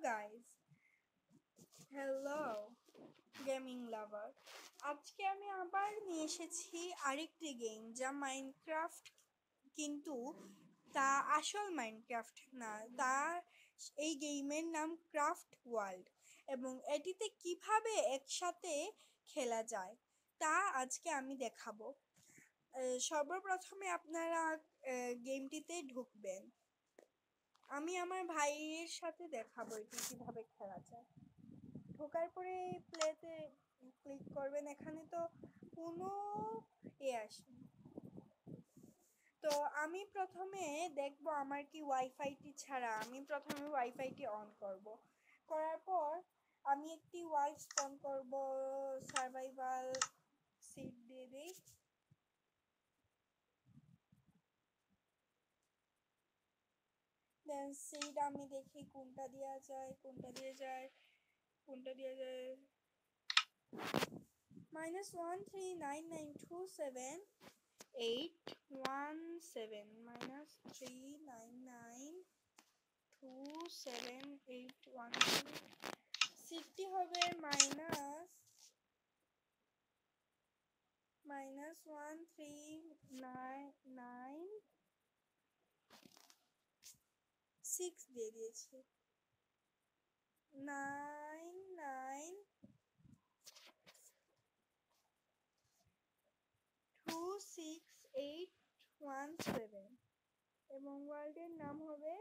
Guys, hello gaming লাভার। আজকে আমি আবার নিয়ে এসেছি আরেকটি গেম, যা মাইনক্রাফট, কিন্তু তা আসল মাইনক্রাফট না। এই গেমের নাম ক্রাফট ওয়ার্ল্ড, এবং এটিতে কিভাবে একসাথে খেলা যায় তা আজকে আমি দেখাবো। সর্বপ্রথমে আপনারা গেমটিতে ঢুকবেন। আমি আমার ভাইয়ের সাথে দেখাবো এটি কিভাবে খেলা যায়। ঢোকার পরে প্লেতে ক্লিক করবেন। এখানে তো কোনো আসেনি, তো আমি প্রথমে দেখবো আমার কি ওয়াইফাইটি ছাড়া। আমি প্রথমে ওয়াইফাইটি অন করব। করার পর আমি একটি ওয়ার্ল্ড স্পন করব, সার্ভাইভাল সিট দিয়ে দিই। দেন সিট আমি দেখি কোনটা দেওয়া যায়, -139927817 -3992781 সিটটি হবে -13996 দিয়ে দিয়েছি। 9926817 এবং ওয়ার্ল্ডের নাম হবে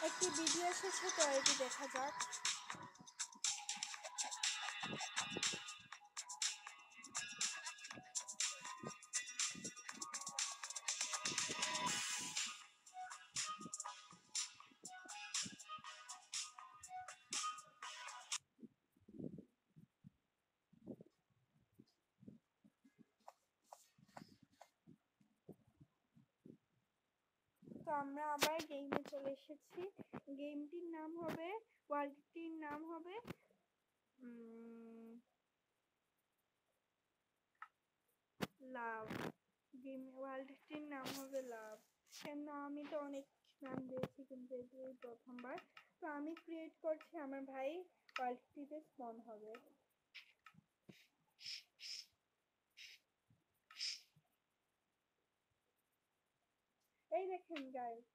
একটি ভিডিও এসেছে, তো এটি দেখা যাক। তো আমরা আবার গেমে চলে এসেছি। গেমটির নাম হবে, ওয়ার্ল্ডটির নাম হবে লাভ। ওয়ার্ল্ডটির নাম হবে লাভ। কেন আমি তো অনেক নাম দিয়েছি, কিন্তু এটি প্রথমবার। তো আমি ক্রিয়েট করছি, আমার ভাই ওয়ার্ল্ডটিতে স্পন হবে। এই দেখেন গাইস,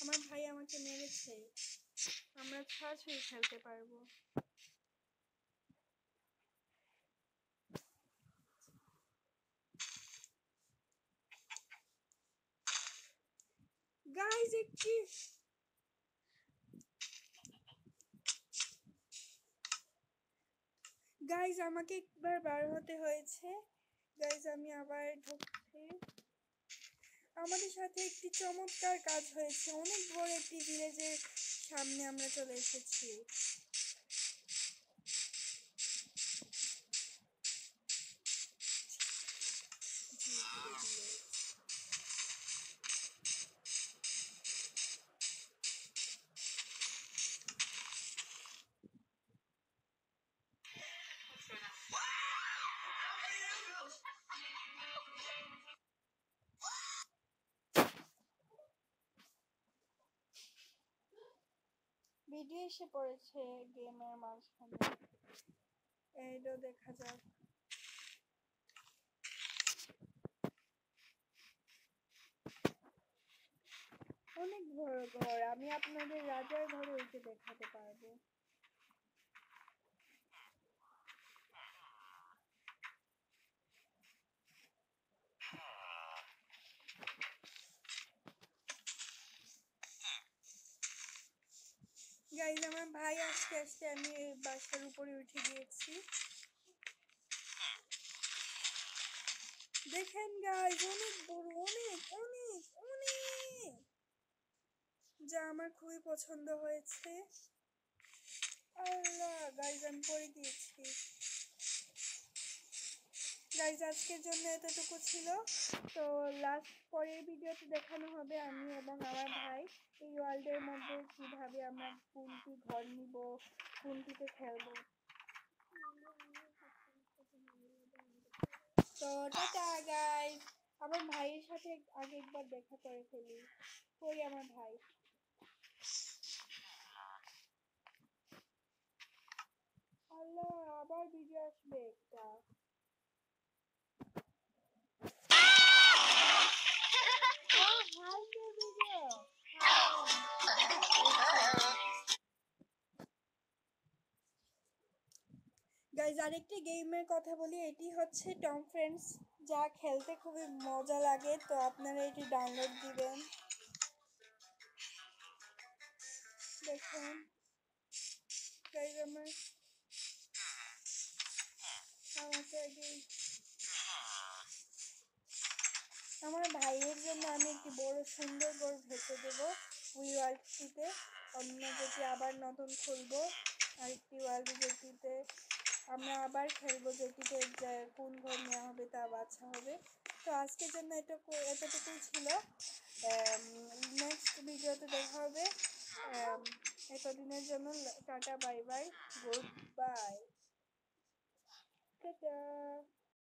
আমার ভাই আমাকে মেরেছে। আমরা ছড়াছড়ি খেলতে পারবো। গাইস গাইস আমাকে একবার বার হতে হয়েছে। গাইস আমি আবার ঢুকছি। আমাদের সাথে একটি চমৎকার কাজ হয়েছে। অনেক বড় একটি ভিলেজের সামনে আমরা চলে এসেছি। ভিডিও এসে পড়েছে গেমের মাঝখানে, এইটাও দেখা যাক। অনেক বড় ঘর, আমি আপনাদের রাজার ঘরে উঠে দেখাতে পারবো। গাইজ আমার ভাই আস্তে আস্তে, আমি বাসার উপরে উঠে গিয়েছি। দেখেন গাইজ, অনেক বড়, অনেক অনেক অনেক, যা আমার খুবই পছন্দ হয়েছে। আল্লাহ গাইজ, আমি পড়ে গিয়েছি। গাইজ আজকের জন্য এতটুকু ছিল। তো লাস্ট পরের ভিডিওতে দেখানো হবে আমি এবং আমার ভাই এই ওয়ার্ল্ডের মধ্যে কিভাবে আমরা কোনটি ঘর নিব, কোনটিতে খেলবো। তো টাটা গাইস, আমার ভাইয়ের সাথে আগে একবার দেখা করে ফেলি। কই আমার ভাই? আল্লাহ, আবার ভিডিও আসবে একটা। হাইটের ভিডিও। গাইজ, আরেকটি গেমের কথা বলি, এটি হচ্ছে টম ফ্রেন্ডস, যা খেলতে খুবই মজা লাগে। তো আপনারা এটি ডাউনলোড দিবেন। দেখুন গাইজ, আমার ভাইয়ের জন্য আমি একটি বড় সুন্দর ঘর ভেসে দেবো উই ওয়ার্ল্ডটিতে। অন্য যেটি আবার নতুন খুলবো, আরেকটি ওয়ার্ল্ড যেটিতে আমরা আবার খেলবো, যেটিতে কোন ঘর নেওয়া হবে তা বাছা হবে। তো আজকের জন্য এতটুকুই ছিল। নেক্সট ভিডিওতে দেখা হবে। এতদিনের জন্য tata, bye bye, good bye, tata.